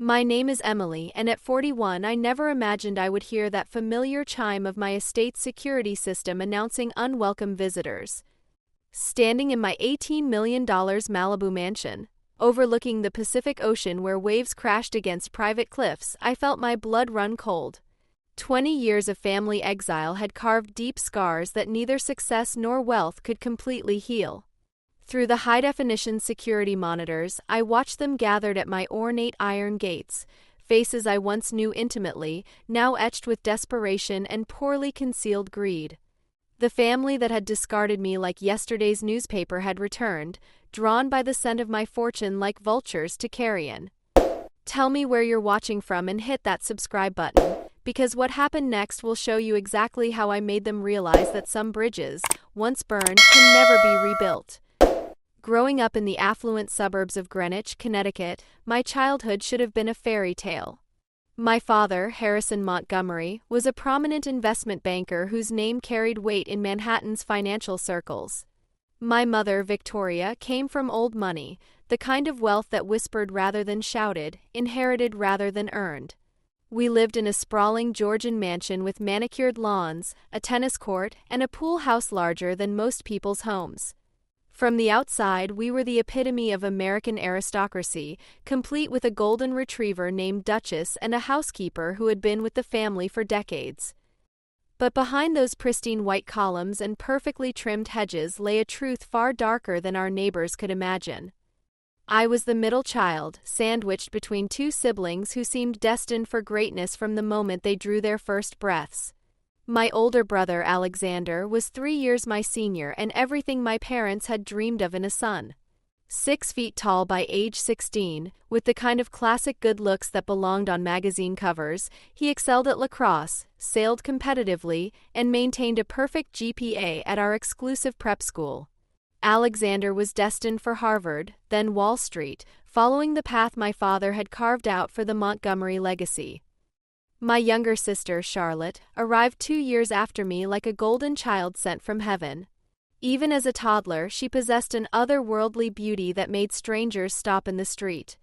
My name is Emily, and at 41 I never imagined I would hear that familiar chime of my estate's security system announcing unwelcome visitors. Standing in my $18 million Malibu mansion, overlooking the Pacific Ocean where waves crashed against private cliffs, I felt my blood run cold. 20 years of family exile had carved deep scars that neither success nor wealth could completely heal. Through the high-definition security monitors, I watched them gathered at my ornate iron gates, faces I once knew intimately, now etched with desperation and poorly concealed greed. The family that had discarded me like yesterday's newspaper had returned, drawn by the scent of my fortune like vultures to carrion. Tell me where you're watching from and hit that subscribe button, because what happened next will show you exactly how I made them realize that some bridges, once burned, can never be rebuilt. Growing up in the affluent suburbs of Greenwich, Connecticut, my childhood should have been a fairy tale. My father, Harrison Montgomery, was a prominent investment banker whose name carried weight in Manhattan's financial circles. My mother, Victoria, came from old money, the kind of wealth that whispered rather than shouted, inherited rather than earned. We lived in a sprawling Georgian mansion with manicured lawns, a tennis court, and a pool house larger than most people's homes. From the outside, we were the epitome of American aristocracy, complete with a golden retriever named Duchess and a housekeeper who had been with the family for decades. But behind those pristine white columns and perfectly trimmed hedges lay a truth far darker than our neighbors could imagine. I was the middle child, sandwiched between two siblings who seemed destined for greatness from the moment they drew their first breaths. My older brother, Alexander, was 3 years my senior and everything my parents had dreamed of in a son. 6 feet tall by age 16, with the kind of classic good looks that belonged on magazine covers, he excelled at lacrosse, sailed competitively, and maintained a perfect GPA at our exclusive prep school. Alexander was destined for Harvard, then Wall Street, following the path my father had carved out for the Montgomery legacy. My younger sister, Charlotte, arrived 2 years after me like a golden child sent from heaven. Even as a toddler, she possessed an otherworldly beauty that made strangers stop in the street.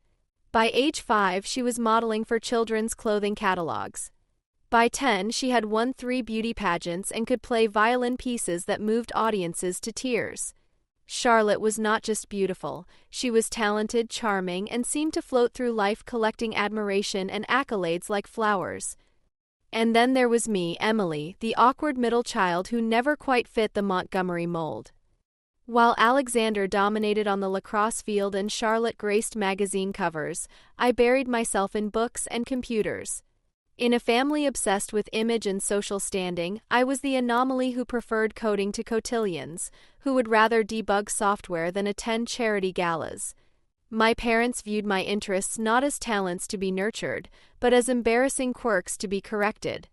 By age 5, she was modeling for children's clothing catalogs. By 10, she had won 3 beauty pageants and could play violin pieces that moved audiences to tears. Charlotte was not just beautiful, she was talented, charming, and seemed to float through life collecting admiration and accolades like flowers. And then there was me, Emily, the awkward middle child who never quite fit the Montgomery mold. While Alexander dominated on the lacrosse field and Charlotte graced magazine covers, I buried myself in books and computers. In a family obsessed with image and social standing, I was the anomaly who preferred coding to cotillions, who would rather debug software than attend charity galas. My parents viewed my interests not as talents to be nurtured, but as embarrassing quirks to be corrected.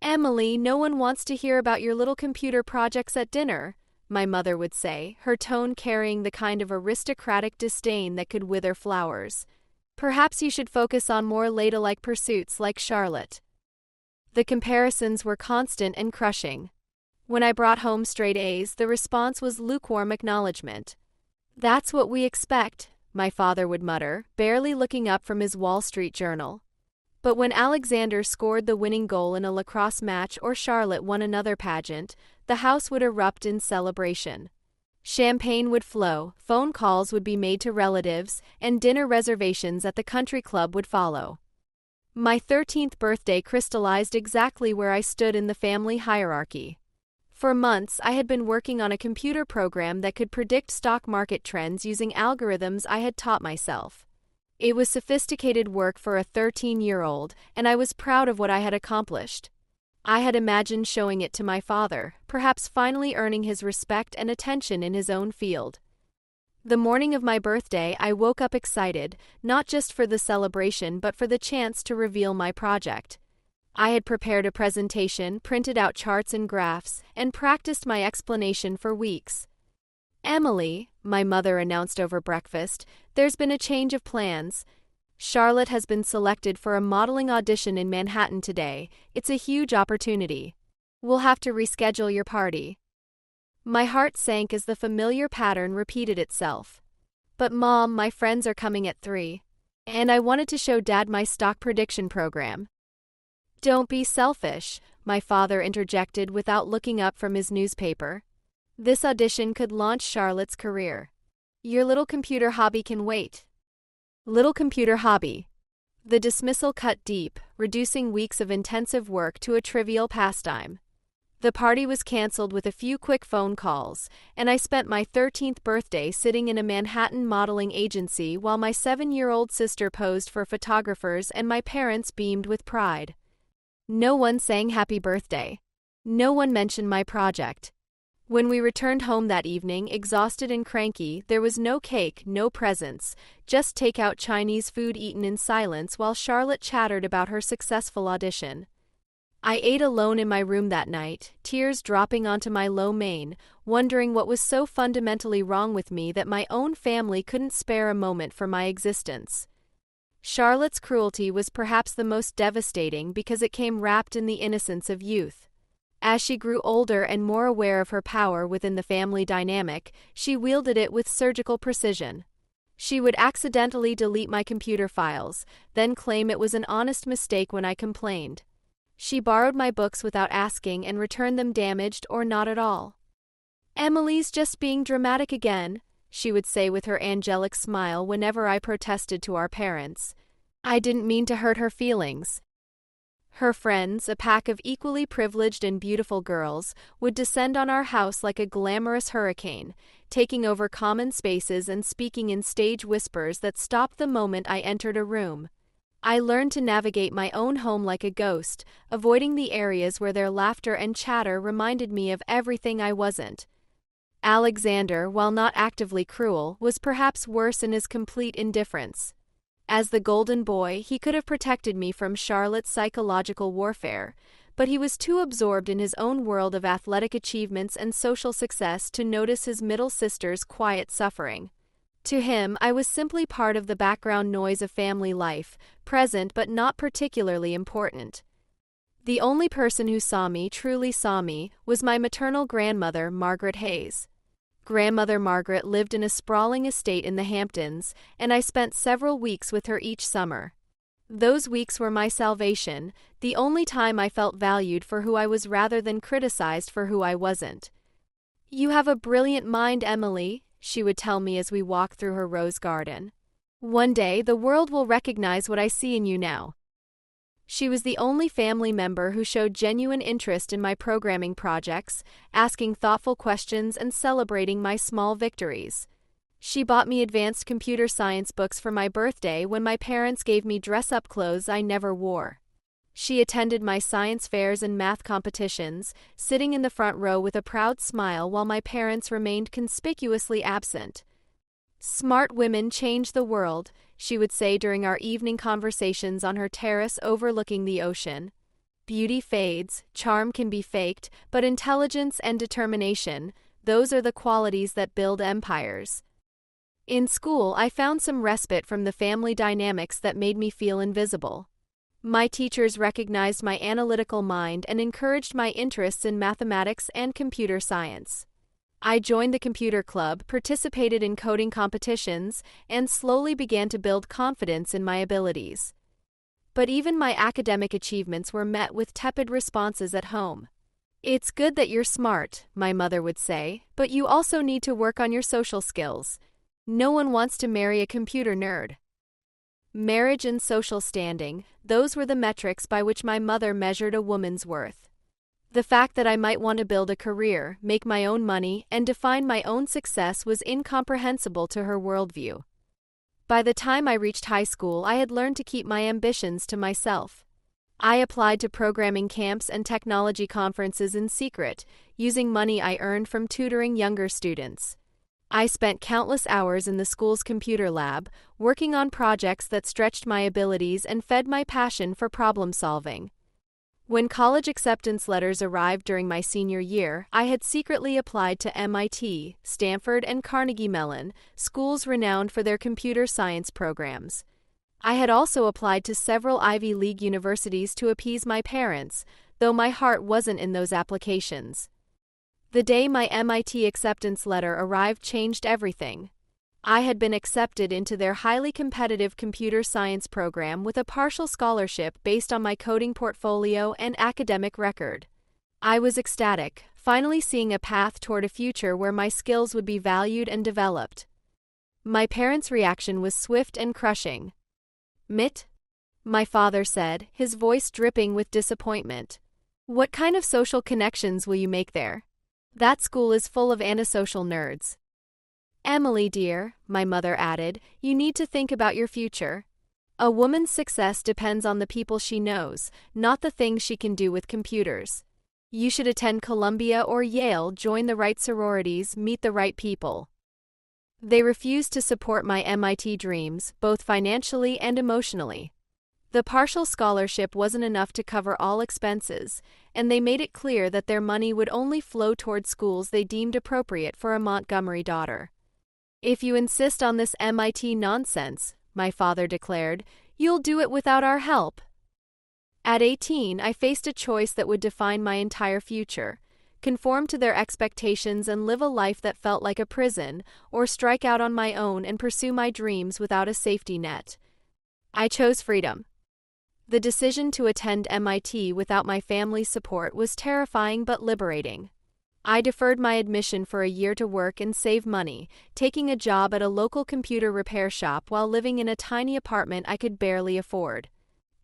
"Emily, no one wants to hear about your little computer projects at dinner," my mother would say, her tone carrying the kind of aristocratic disdain that could wither flowers. "Perhaps you should focus on more ladylike pursuits like Charlotte." The comparisons were constant and crushing. When I brought home straight A's, the response was lukewarm acknowledgement. "That's what we expect," my father would mutter, barely looking up from his Wall Street journal. But when Alexander scored the winning goal in a lacrosse match or Charlotte won another pageant, the house would erupt in celebration. Champagne would flow, phone calls would be made to relatives, and dinner reservations at the country club would follow. My 13th birthday crystallized exactly where I stood in the family hierarchy. For months, I had been working on a computer program that could predict stock market trends using algorithms I had taught myself. It was sophisticated work for a 13-year-old, and I was proud of what I had accomplished. I had imagined showing it to my father, perhaps finally earning his respect and attention in his own field. The morning of my birthday, I woke up excited, not just for the celebration but for the chance to reveal my project. I had prepared a presentation, printed out charts and graphs, and practiced my explanation for weeks. "Emily," my mother announced over breakfast, "there's been a change of plans. Charlotte has been selected for a modeling audition in Manhattan today. It's a huge opportunity. We'll have to reschedule your party." My heart sank as the familiar pattern repeated itself. "But Mom, my friends are coming at 3. And I wanted to show Dad my stock prediction program. Don't be selfish, my father interjected without looking up from his newspaper. This audition could launch Charlotte's career. Your little computer hobby can wait. Little computer hobby. The dismissal cut deep, reducing weeks of intensive work to a trivial pastime. The party was canceled with a few quick phone calls, and I spent my 13th birthday sitting in a Manhattan modeling agency while my 7-year-old sister posed for photographers and my parents beamed with pride. No one sang happy birthday. No one mentioned my project. When we returned home that evening, exhausted and cranky, there was no cake, no presents, just takeout Chinese food eaten in silence while Charlotte chattered about her successful audition. I ate alone in my room that night, tears dropping onto my low mane, wondering what was so fundamentally wrong with me that my own family couldn't spare a moment for my existence. Charlotte's cruelty was perhaps the most devastating because it came wrapped in the innocence of youth. As she grew older and more aware of her power within the family dynamic, she wielded it with surgical precision. She would accidentally delete my computer files, then claim it was an honest mistake when I complained. She borrowed my books without asking and returned them damaged or not at all. "Emily's just being dramatic again," she would say with her angelic smile whenever I protested to our parents. I didn't mean to hurt her feelings. Her friends, a pack of equally privileged and beautiful girls, would descend on our house like a glamorous hurricane, taking over common spaces and speaking in stage whispers that stopped the moment I entered a room. I learned to navigate my own home like a ghost, avoiding the areas where their laughter and chatter reminded me of everything I wasn't. Alexander, while not actively cruel, was perhaps worse in his complete indifference. As the golden boy, he could have protected me from Charlotte's psychological warfare, but he was too absorbed in his own world of athletic achievements and social success to notice his middle sister's quiet suffering. To him, I was simply part of the background noise of family life, present but not particularly important. The only person who truly saw me, was my maternal grandmother, Margaret Hayes. Grandmother Margaret lived in a sprawling estate in the Hamptons, and I spent several weeks with her each summer. Those weeks were my salvation, the only time I felt valued for who I was rather than criticized for who I wasn't. "You have a brilliant mind, Emily," she would tell me as we walked through her rose garden. "One day, the world will recognize what I see in you now." She was the only family member who showed genuine interest in my programming projects, asking thoughtful questions and celebrating my small victories. She bought me advanced computer science books for my birthday when my parents gave me dress-up clothes I never wore. She attended my science fairs and math competitions, sitting in the front row with a proud smile while my parents remained conspicuously absent. "Smart women change the world," she would say during our evening conversations on her terrace overlooking the ocean. "Beauty fades, charm can be faked, but intelligence and determination, those are the qualities that build empires." In school, I found some respite from the family dynamics that made me feel invisible. My teachers recognized my analytical mind and encouraged my interests in mathematics and computer science. I joined the computer club, participated in coding competitions, and slowly began to build confidence in my abilities. But even my academic achievements were met with tepid responses at home. "It's good that you're smart," my mother would say, "but you also need to work on your social skills. No one wants to marry a computer nerd." Marriage and social standing, those were the metrics by which my mother measured a woman's worth. The fact that I might want to build a career, make my own money, and define my own success was incomprehensible to her worldview. By the time I reached high school, I had learned to keep my ambitions to myself. I applied to programming camps and technology conferences in secret, using money I earned from tutoring younger students. I spent countless hours in the school's computer lab, working on projects that stretched my abilities and fed my passion for problem solving. When college acceptance letters arrived during my senior year, I had secretly applied to MIT, Stanford, and Carnegie Mellon, schools renowned for their computer science programs. I had also applied to several Ivy League universities to appease my parents, though my heart wasn't in those applications. The day my MIT acceptance letter arrived changed everything. I had been accepted into their highly competitive computer science program with a partial scholarship based on my coding portfolio and academic record. I was ecstatic, finally seeing a path toward a future where my skills would be valued and developed. My parents' reaction was swift and crushing. "Mit?" my father said, his voice dripping with disappointment. "What kind of social connections will you make there? That school is full of antisocial nerds." "Emily, dear," my mother added, "you need to think about your future. A woman's success depends on the people she knows, not the things she can do with computers. You should attend Columbia or Yale, join the right sororities, meet the right people." They refused to support my MIT dreams, both financially and emotionally. The partial scholarship wasn't enough to cover all expenses, and they made it clear that their money would only flow toward schools they deemed appropriate for a Montgomery daughter. "If you insist on this MIT nonsense," my father declared, "you'll do it without our help." At 18, I faced a choice that would define my entire future: conform to their expectations and live a life that felt like a prison, or strike out on my own and pursue my dreams without a safety net. I chose freedom. The decision to attend MIT without my family's support was terrifying but liberating. I deferred my admission for a year to work and save money, taking a job at a local computer repair shop while living in a tiny apartment I could barely afford.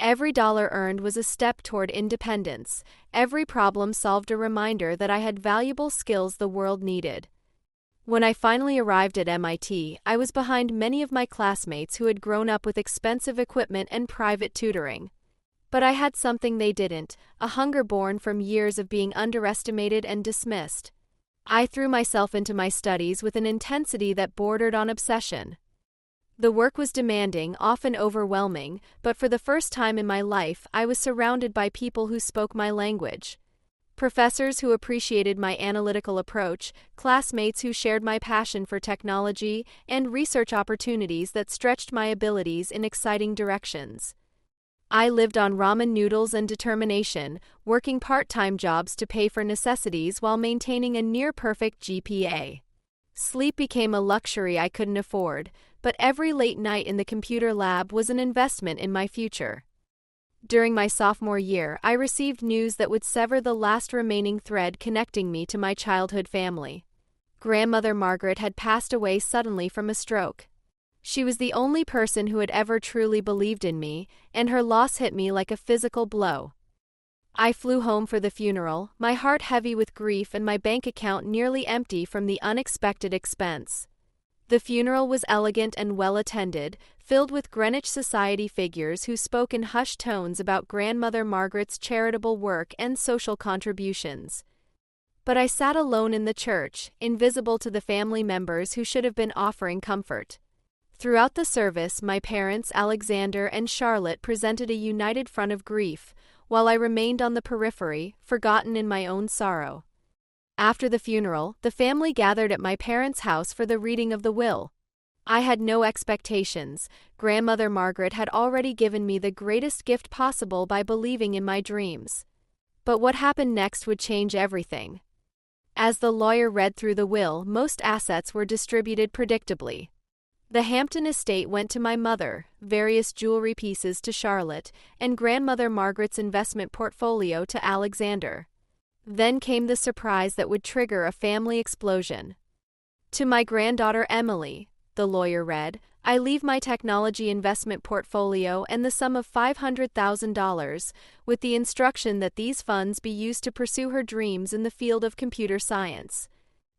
Every dollar earned was a step toward independence. Every problem solved a reminder that I had valuable skills the world needed. When I finally arrived at MIT, I was behind many of my classmates who had grown up with expensive equipment and private tutoring. But I had something they didn't, a hunger born from years of being underestimated and dismissed. I threw myself into my studies with an intensity that bordered on obsession. The work was demanding, often overwhelming, but for the first time in my life, I was surrounded by people who spoke my language. Professors who appreciated my analytical approach, classmates who shared my passion for technology, and research opportunities that stretched my abilities in exciting directions. I lived on ramen noodles and determination, working part-time jobs to pay for necessities while maintaining a near-perfect GPA. Sleep became a luxury I couldn't afford, but every late night in the computer lab was an investment in my future. During my sophomore year, I received news that would sever the last remaining thread connecting me to my childhood family. Grandmother Margaret had passed away suddenly from a stroke. She was the only person who had ever truly believed in me, and her loss hit me like a physical blow. I flew home for the funeral, my heart heavy with grief and my bank account nearly empty from the unexpected expense. The funeral was elegant and well-attended, filled with Greenwich Society figures who spoke in hushed tones about Grandmother Margaret's charitable work and social contributions. But I sat alone in the church, invisible to the family members who should have been offering comfort. Throughout the service, my parents, Alexander and Charlotte, presented a united front of grief, while I remained on the periphery, forgotten in my own sorrow. After the funeral, the family gathered at my parents' house for the reading of the will. I had no expectations. Grandmother Margaret had already given me the greatest gift possible by believing in my dreams. But what happened next would change everything. As the lawyer read through the will, most assets were distributed predictably. The Hampton estate went to my mother, various jewelry pieces to Charlotte, and Grandmother Margaret's investment portfolio to Alexander. Then came the surprise that would trigger a family explosion. "To my granddaughter Emily," the lawyer read, "I leave my technology investment portfolio and the sum of $500,000, with the instruction that these funds be used to pursue her dreams in the field of computer science.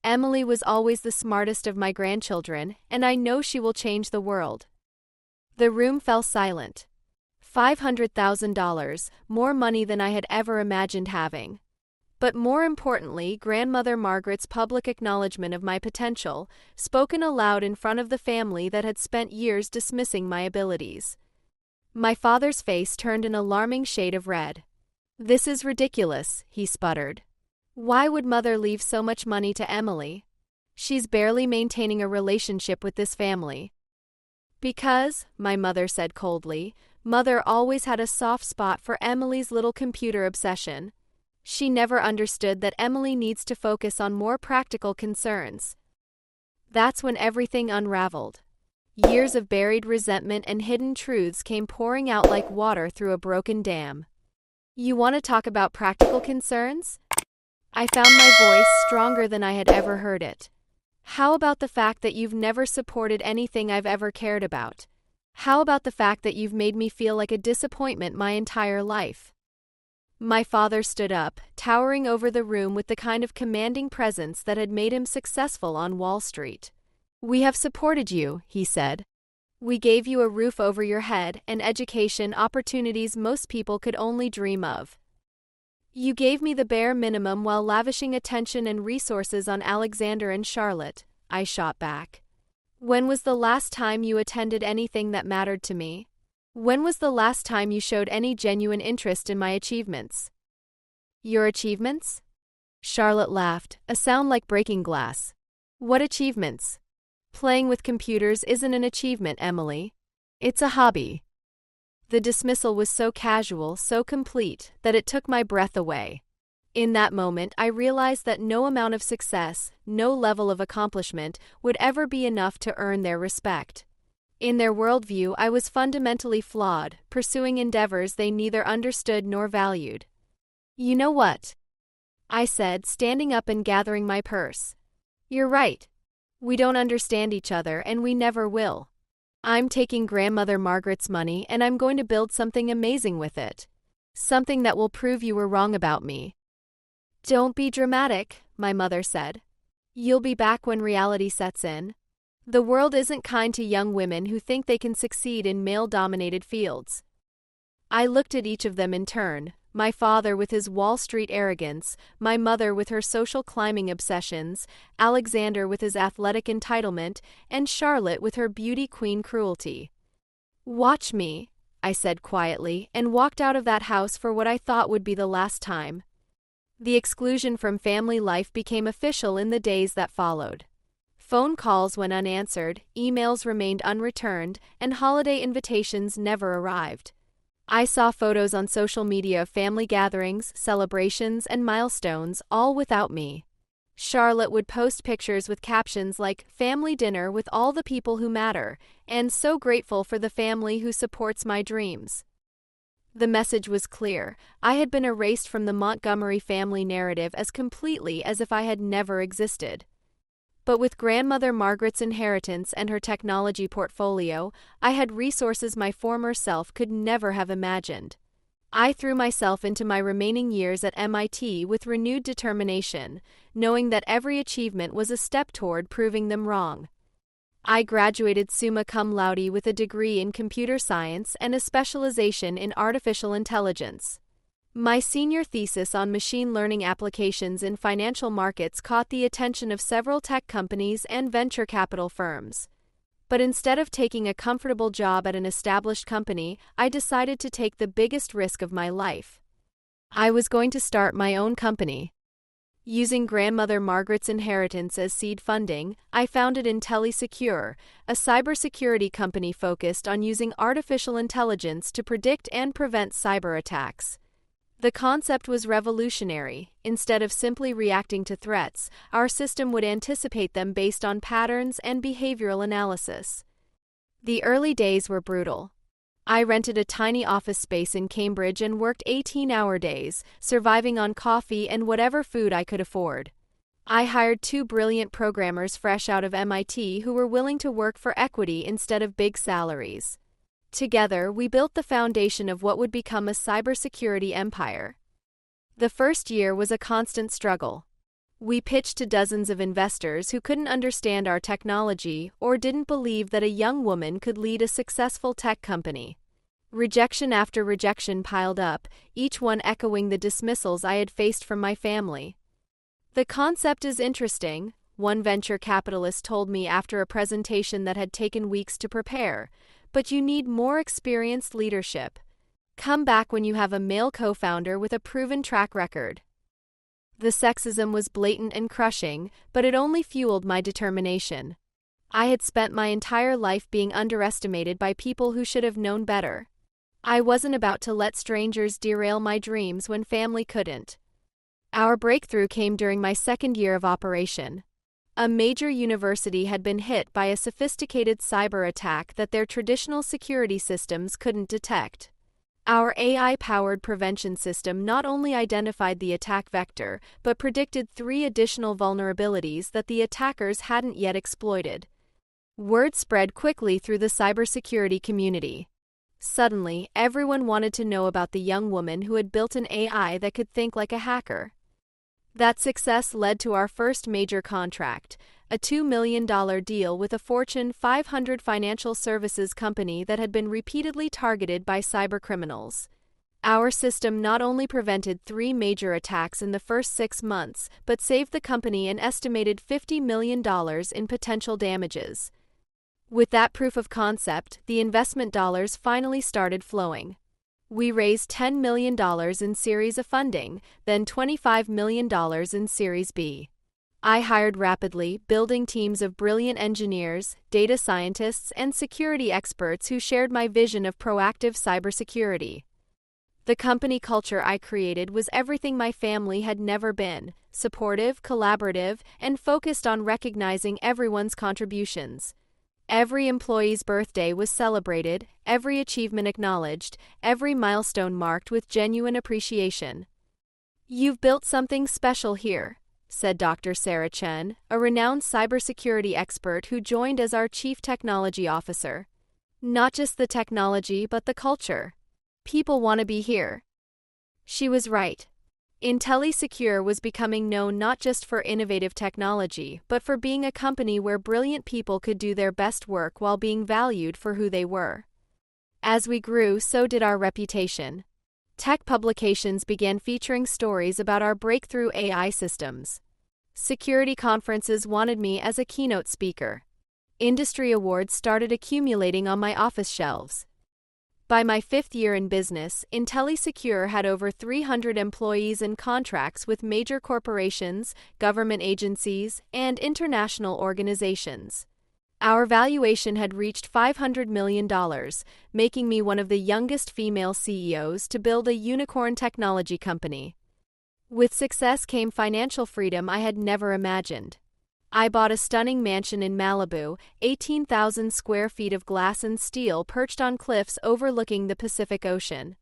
Emily was always the smartest of my grandchildren, and I know she will change the world." The room fell silent. $500,000, more money than I had ever imagined having. But more importantly, Grandmother Margaret's public acknowledgement of my potential, spoken aloud in front of the family that had spent years dismissing my abilities. My father's face turned an alarming shade of red. "This is ridiculous," he sputtered. "Why would Mother leave so much money to Emily? She's barely maintaining a relationship with this family." "Because," my mother said coldly, "Mother always had a soft spot for Emily's little computer obsession. She never understood that Emily needs to focus on more practical concerns." That's when everything unraveled. Years of buried resentment and hidden truths came pouring out like water through a broken dam. You want to talk about practical concerns? I found my voice stronger than I had ever heard it. How about the fact that you've never supported anything I've ever cared about? How about the fact that you've made me feel like a disappointment my entire life? My father stood up, towering over the room with the kind of commanding presence that had made him successful on Wall Street. "We have supported you," he said. "We gave you a roof over your head and education opportunities most people could only dream of. You gave me the bare minimum while lavishing attention and resources on Alexander and Charlotte," I shot back. "When was the last time you attended anything that mattered to me? When was the last time you showed any genuine interest in my achievements?" "Your achievements?" Charlotte laughed, a sound like breaking glass. "What achievements? Playing with computers isn't an achievement, Emily. It's a hobby." The dismissal was so casual, so complete, that it took my breath away. In that moment, I realized that no amount of success, no level of accomplishment, would ever be enough to earn their respect. In their worldview, I was fundamentally flawed, pursuing endeavors they neither understood nor valued. "You know what?" I said, standing up and gathering my purse. "You're right. We don't understand each other, and we never will. I'm taking Grandmother Margaret's money, and I'm going to build something amazing with it. Something that will prove you were wrong about me." "Don't be dramatic," my mother said. "You'll be back when reality sets in. The world isn't kind to young women who think they can succeed in male-dominated fields." I looked at each of them in turn, my father with his Wall Street arrogance, my mother with her social climbing obsessions, Alexander with his athletic entitlement, and Charlotte with her beauty queen cruelty. "Watch me," I said quietly, and walked out of that house for what I thought would be the last time. The exclusion from family life became official in the days that followed. Phone calls went unanswered, emails remained unreturned, and holiday invitations never arrived. I saw photos on social media of family gatherings, celebrations, and milestones, all without me. Charlotte would post pictures with captions like, "Family dinner with all the people who matter," and "So grateful for the family who supports my dreams." The message was clear. I had been erased from the Montgomery family narrative as completely as if I had never existed. But with Grandmother Margaret's inheritance and her technology portfolio, I had resources my former self could never have imagined. I threw myself into my remaining years at MIT with renewed determination, knowing that every achievement was a step toward proving them wrong. I graduated summa cum laude with a degree in computer science and a specialization in artificial intelligence. My senior thesis on machine learning applications in financial markets caught the attention of several tech companies and venture capital firms. But instead of taking a comfortable job at an established company, I decided to take the biggest risk of my life. I was going to start my own company. Using Grandmother Margaret's inheritance as seed funding, I founded IntelliSecure, a cybersecurity company focused on using artificial intelligence to predict and prevent cyber attacks. The concept was revolutionary. Instead of simply reacting to threats, our system would anticipate them based on patterns and behavioral analysis. The early days were brutal. I rented a tiny office space in Cambridge and worked 18-hour days, surviving on coffee and whatever food I could afford. I hired 2 brilliant programmers fresh out of MIT who were willing to work for equity instead of big salaries. Together, we built the foundation of what would become a cybersecurity empire. The first year was a constant struggle. We pitched to dozens of investors who couldn't understand our technology or didn't believe that a young woman could lead a successful tech company. Rejection after rejection piled up, each one echoing the dismissals I had faced from my family. "The concept is interesting," one venture capitalist told me after a presentation that had taken weeks to prepare. "But you need more experienced leadership. Come back when you have a male co-founder with a proven track record." The sexism was blatant and crushing, but it only fueled my determination. I had spent my entire life being underestimated by people who should have known better. I wasn't about to let strangers derail my dreams when family couldn't. Our breakthrough came during my second year of operation. A major university had been hit by a sophisticated cyber attack that their traditional security systems couldn't detect. Our AI-powered prevention system not only identified the attack vector, but predicted 3 additional vulnerabilities that the attackers hadn't yet exploited. Word spread quickly through the cybersecurity community. Suddenly, everyone wanted to know about the young woman who had built an AI that could think like a hacker. That success led to our first major contract, a $2 million deal with a Fortune 500 financial services company that had been repeatedly targeted by cybercriminals. Our system not only prevented 3 major attacks in the first 6 months, but saved the company an estimated $50 million in potential damages. With that proof of concept, the investment dollars finally started flowing. We raised $10 million in Series A funding, then $25 million in Series B. I hired rapidly, building teams of brilliant engineers, data scientists, and security experts who shared my vision of proactive cybersecurity. The company culture I created was everything my family had never been: supportive, collaborative, and focused on recognizing everyone's contributions. Every employee's birthday was celebrated, every achievement acknowledged, every milestone marked with genuine appreciation. "You've built something special here," said Dr. Sarah Chen, a renowned cybersecurity expert who joined as our Chief Technology Officer. "Not just the technology, but the culture. People want to be here." She was right. IntelliSecure was becoming known not just for innovative technology, but for being a company where brilliant people could do their best work while being valued for who they were. As we grew, so did our reputation. Tech publications began featuring stories about our breakthrough AI systems. Security conferences wanted me as a keynote speaker. Industry awards started accumulating on my office shelves. By my 5th year in business, IntelliSecure had over 300 employees and contracts with major corporations, government agencies, and international organizations. Our valuation had reached $500 million, making me one of the youngest female CEOs to build a unicorn technology company. With success came financial freedom I had never imagined. I bought a stunning mansion in Malibu, 18,000 square feet of glass and steel perched on cliffs overlooking the Pacific Ocean.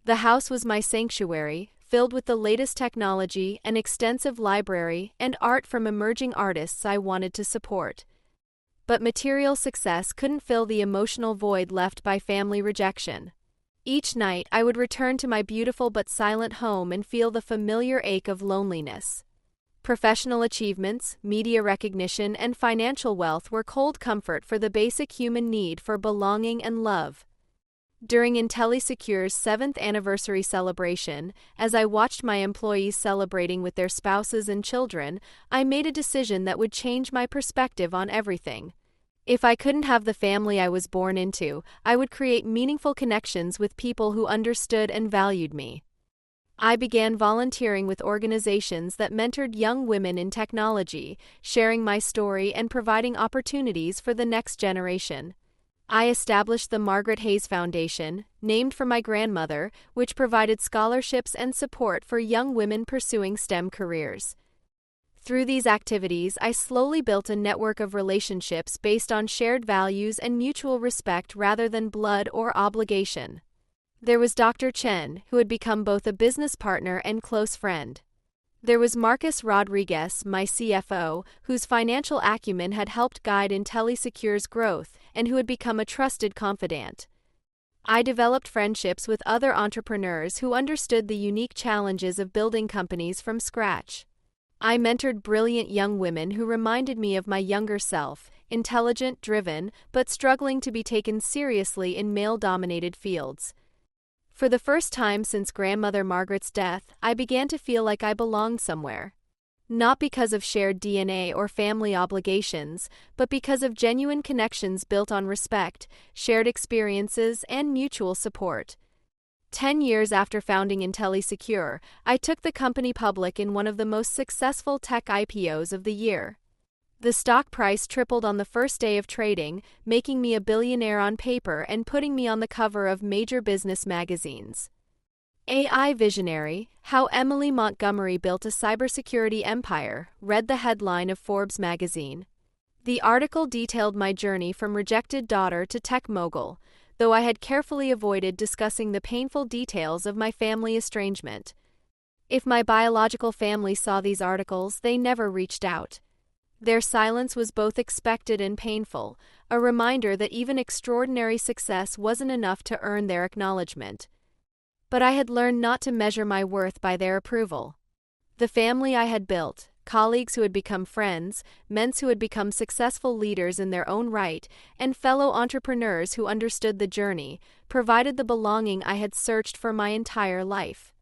The house was my sanctuary, filled with the latest technology, an extensive library, and art from emerging artists I wanted to support. But material success couldn't fill the emotional void left by family rejection. Each night, I would return to my beautiful but silent home and feel the familiar ache of loneliness. Professional achievements, media recognition, and financial wealth were cold comfort for the basic human need for belonging and love. During IntelliSecure's 7th anniversary celebration, as I watched my employees celebrating with their spouses and children, I made a decision that would change my perspective on everything. If I couldn't have the family I was born into, I would create meaningful connections with people who understood and valued me. I began volunteering with organizations that mentored young women in technology, sharing my story and providing opportunities for the next generation. I established the Margaret Hayes Foundation, named for my grandmother, which provided scholarships and support for young women pursuing STEM careers. Through these activities, I slowly built a network of relationships based on shared values and mutual respect rather than blood or obligation. There was Dr. Chen, who had become both a business partner and close friend. There was Marcus Rodriguez, my CFO, whose financial acumen had helped guide IntelliSecure's growth and who had become a trusted confidant. I developed friendships with other entrepreneurs who understood the unique challenges of building companies from scratch. I mentored brilliant young women who reminded me of my younger self, intelligent, driven, but struggling to be taken seriously in male-dominated fields. For the first time since Grandmother Margaret's death, I began to feel like I belonged somewhere. Not because of shared DNA or family obligations, but because of genuine connections built on respect, shared experiences, and mutual support. 10 years after founding IntelliSecure, I took the company public in one of the most successful tech IPOs of the year. The stock price tripled on the first day of trading, making me a billionaire on paper and putting me on the cover of major business magazines. AI Visionary: How Emily Montgomery Built a Cybersecurity Empire, read the headline of Forbes magazine. The article detailed my journey from rejected daughter to tech mogul, though I had carefully avoided discussing the painful details of my family estrangement. If my biological family saw these articles, they never reached out. Their silence was both expected and painful, a reminder that even extraordinary success wasn't enough to earn their acknowledgement. But I had learned not to measure my worth by their approval. The family I had built, colleagues who had become friends, men who had become successful leaders in their own right, and fellow entrepreneurs who understood the journey, provided the belonging I had searched for my entire life.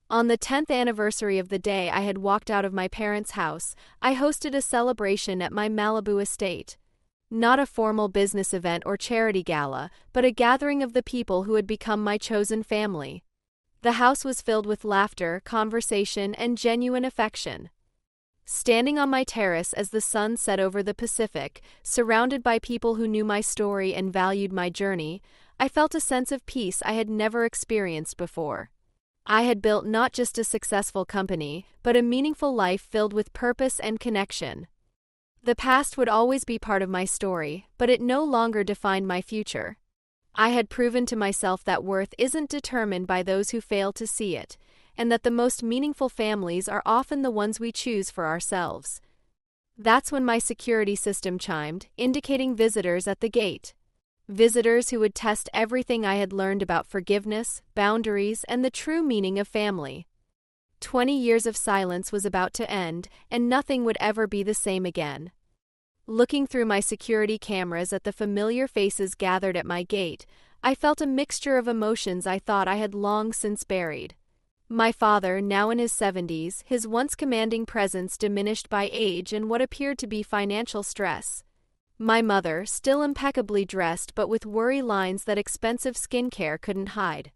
On the 10th anniversary of the day I had walked out of my parents' house, I hosted a celebration at my Malibu estate. Not a formal business event or charity gala, but a gathering of the people who had become my chosen family. The house was filled with laughter, conversation, and genuine affection. Standing on my terrace as the sun set over the Pacific, surrounded by people who knew my story and valued my journey, I felt a sense of peace I had never experienced before. I had built not just a successful company, but a meaningful life filled with purpose and connection. The past would always be part of my story, but it no longer defined my future. I had proven to myself that worth isn't determined by those who fail to see it, and that the most meaningful families are often the ones we choose for ourselves. That's when my security system chimed, indicating visitors at the gate. Visitors who would test everything I had learned about forgiveness, boundaries, and the true meaning of family. 20 years of silence was about to end, and nothing would ever be the same again. Looking through my security cameras at the familiar faces gathered at my gate, I felt a mixture of emotions I thought I had long since buried. My father, now in his 70s, his once commanding presence diminished by age and what appeared to be financial stress. My mother, still impeccably dressed but with worry lines that expensive skincare couldn't hide.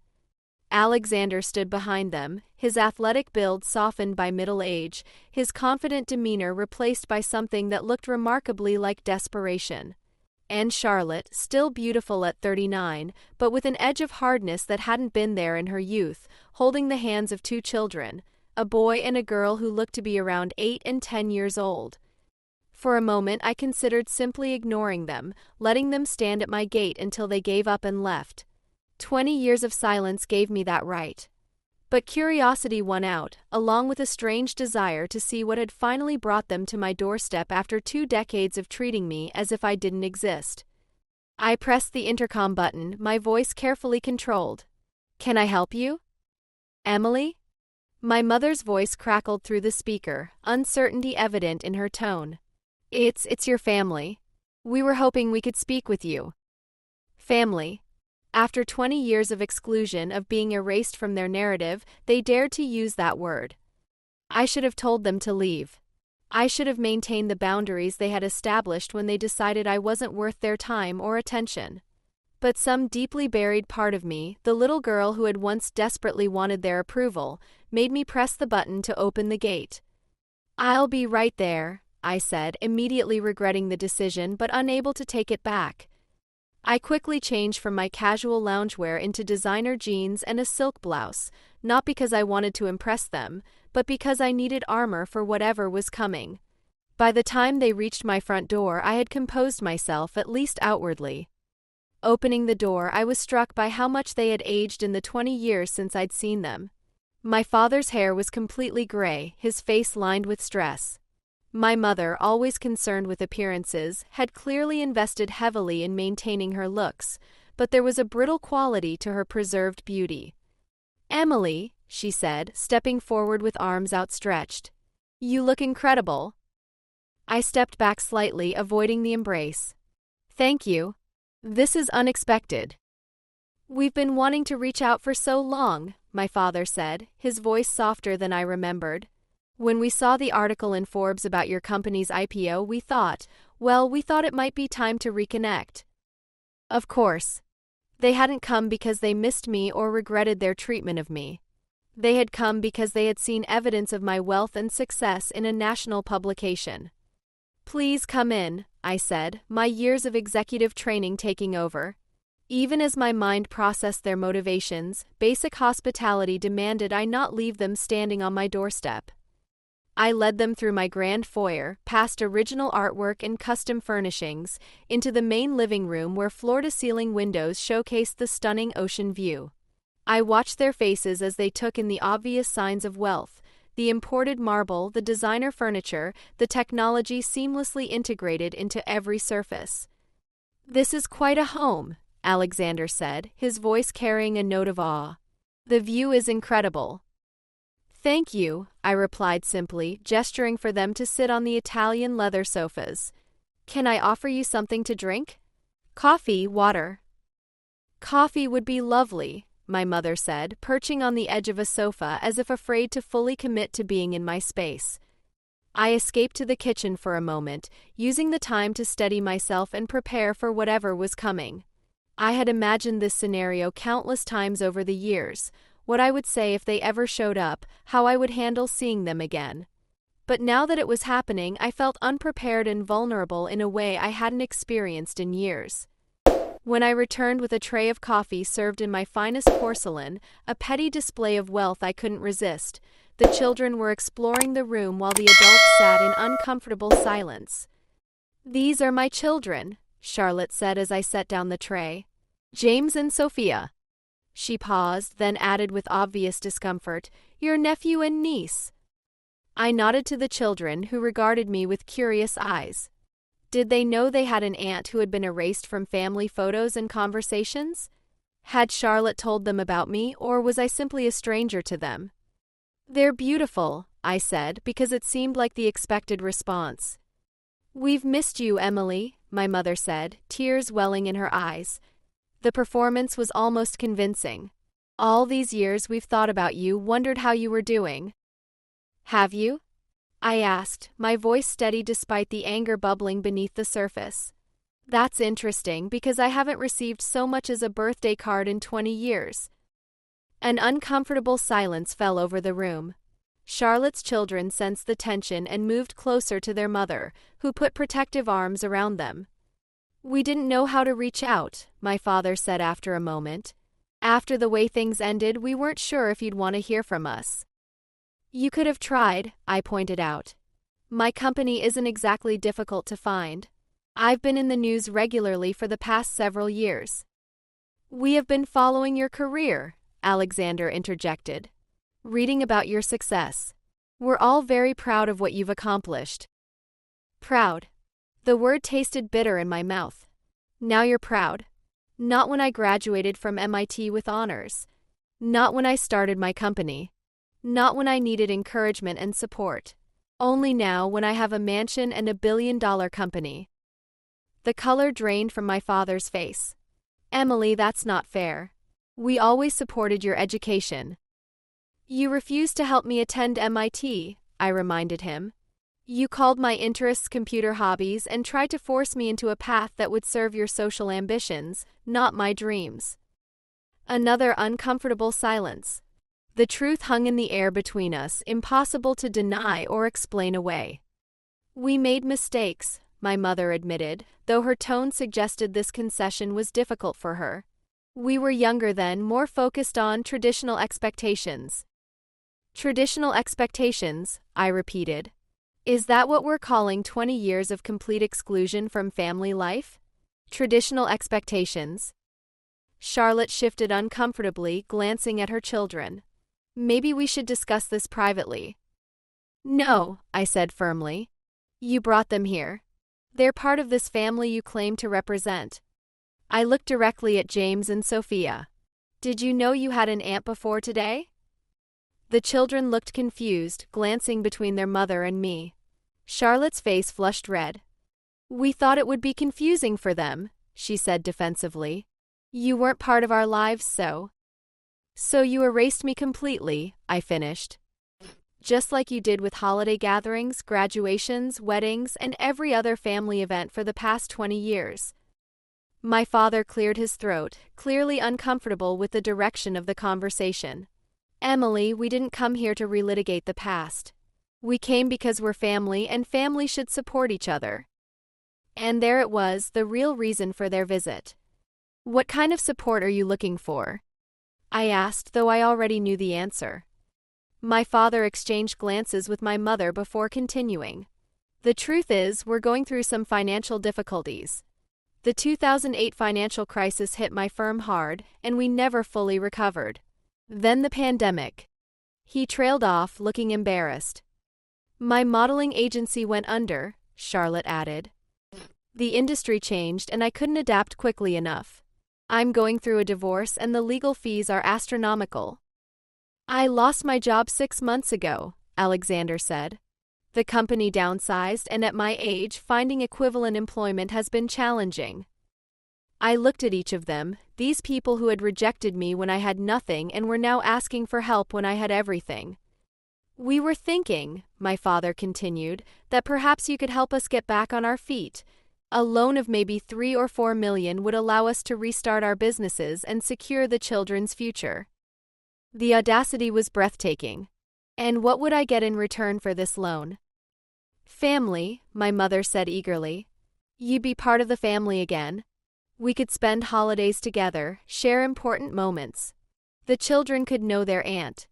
Alexander stood behind them, his athletic build softened by middle age, his confident demeanor replaced by something that looked remarkably like desperation. And Charlotte, still beautiful at 39, but with an edge of hardness that hadn't been there in her youth, holding the hands of two children, a boy and a girl who looked to be around 8 and 10 years old. For a moment I considered simply ignoring them, letting them stand at my gate until they gave up and left. 20 years of silence gave me that right. But curiosity won out, along with a strange desire to see what had finally brought them to my doorstep after 2 decades of treating me as if I didn't exist. I pressed the intercom button, my voice carefully controlled. "Can I help you?" "Emily?" My mother's voice crackled through the speaker, uncertainty evident in her tone. It's your family. We were hoping we could speak with you." Family. After 20 years of exclusion, of being erased from their narrative, they dared to use that word. I should have told them to leave. I should have maintained the boundaries they had established when they decided I wasn't worth their time or attention. But some deeply buried part of me, the little girl who had once desperately wanted their approval, made me press the button to open the gate. "I'll be right there," I said, immediately regretting the decision but unable to take it back. I quickly changed from my casual loungewear into designer jeans and a silk blouse, not because I wanted to impress them, but because I needed armor for whatever was coming. By the time they reached my front door, I had composed myself, at least outwardly. Opening the door, I was struck by how much they had aged in the 20 years since I'd seen them. My father's hair was completely gray, his face lined with stress. My mother, always concerned with appearances, had clearly invested heavily in maintaining her looks, but there was a brittle quality to her preserved beauty. "Emily," she said, stepping forward with arms outstretched. "You look incredible." I stepped back slightly, avoiding the embrace. "Thank you. This is unexpected." "We've been wanting to reach out for so long," my father said, his voice softer than I remembered. "When we saw the article in Forbes about your company's IPO, we thought it might be time to reconnect." Of course. They hadn't come because they missed me or regretted their treatment of me. They had come because they had seen evidence of my wealth and success in a national publication. "Please come in," I said, my years of executive training taking over. Even as my mind processed their motivations, basic hospitality demanded I not leave them standing on my doorstep. I led them through my grand foyer, past original artwork and custom furnishings, into the main living room where floor-to-ceiling windows showcased the stunning ocean view. I watched their faces as they took in the obvious signs of wealth: the imported marble, the designer furniture, the technology seamlessly integrated into every surface. "This is quite a home," Alexander said, his voice carrying a note of awe. "The view is incredible." "Thank you," I replied simply, gesturing for them to sit on the Italian leather sofas. "Can I offer you something to drink? Coffee, water?" "Coffee would be lovely," my mother said, perching on the edge of a sofa as if afraid to fully commit to being in my space. I escaped to the kitchen for a moment, using the time to steady myself and prepare for whatever was coming. I had imagined this scenario countless times over the years: what I would say if they ever showed up, how I would handle seeing them again. But now that it was happening, I felt unprepared and vulnerable in a way I hadn't experienced in years. When I returned with a tray of coffee served in my finest porcelain, a petty display of wealth I couldn't resist, the children were exploring the room while the adults sat in uncomfortable silence. "These are my children," Charlotte said as I set down the tray. "James and Sophia." She paused, then added with obvious discomfort, "Your nephew and niece." I nodded to the children, who regarded me with curious eyes. Did they know they had an aunt who had been erased from family photos and conversations? Had Charlotte told them about me, or was I simply a stranger to them? "They're beautiful," I said, because it seemed like the expected response. "We've missed you, Emily," my mother said, tears welling in her eyes. The performance was almost convincing. "All these years we've thought about you, wondered how you were doing." "Have you?" I asked, my voice steady despite the anger bubbling beneath the surface. "That's interesting, because I haven't received so much as a birthday card in 20 years. An uncomfortable silence fell over the room. Charlotte's children sensed the tension and moved closer to their mother, who put protective arms around them. "We didn't know how to reach out," my father said after a moment. "After the way things ended, we weren't sure if you'd want to hear from us." "You could have tried," I pointed out. "My company isn't exactly difficult to find. I've been in the news regularly for the past several years." "We have been following your career," Alexander interjected. "Reading about your success. We're all very proud of what you've accomplished." Proud. The word tasted bitter in my mouth. Now you're proud. Not when I graduated from MIT with honors. Not when I started my company. Not when I needed encouragement and support. Only now, when I have a mansion and a billion-dollar company. The color drained from my father's face. "Emily, that's not fair. We always supported your education." "You refused to help me attend MIT, I reminded him. "You called my interests computer hobbies and tried to force me into a path that would serve your social ambitions, not my dreams." Another uncomfortable silence. The truth hung in the air between us, impossible to deny or explain away. "We made mistakes," my mother admitted, though her tone suggested this concession was difficult for her. "We were younger then, more focused on traditional expectations." "Traditional expectations," I repeated. "Is that what we're calling 20 years of complete exclusion from family life? Traditional expectations?" Charlotte shifted uncomfortably, glancing at her children. "Maybe we should discuss this privately." "No," I said firmly. "You brought them here. They're part of this family you claim to represent." I looked directly at James and Sophia. "Did you know you had an aunt before today?" The children looked confused, glancing between their mother and me. Charlotte's face flushed red. "We thought it would be confusing for them," she said defensively. "You weren't part of our lives, so." "So you erased me completely," I finished. "Just like you did with holiday gatherings, graduations, weddings, and every other family event for the past 20 years. My father cleared his throat, clearly uncomfortable with the direction of the conversation. "Emily, we didn't come here to relitigate the past. We came because we're family, and family should support each other." And there it was, the real reason for their visit. What kind of support are you looking for? I asked, though I already knew the answer. My father exchanged glances with my mother before continuing. The truth is, we're going through some financial difficulties. The 2008 financial crisis hit my firm hard, and we never fully recovered. Then the pandemic. He trailed off, looking embarrassed. My modeling agency went under, Charlotte added. The industry changed, and I couldn't adapt quickly enough. I'm going through a divorce, and the legal fees are astronomical. I lost my job 6 months ago, Alexander said. The company downsized, and at my age, finding equivalent employment has been challenging. I looked at each of them, these people who had rejected me when I had nothing and were now asking for help when I had everything. We were thinking, my father continued, that perhaps you could help us get back on our feet. A loan of maybe 3 or 4 million would allow us to restart our businesses and secure the children's future. The audacity was breathtaking. And what would I get in return for this loan? Family, my mother said eagerly. You'd be part of the family again. We could spend holidays together, share important moments. The children could know their aunt.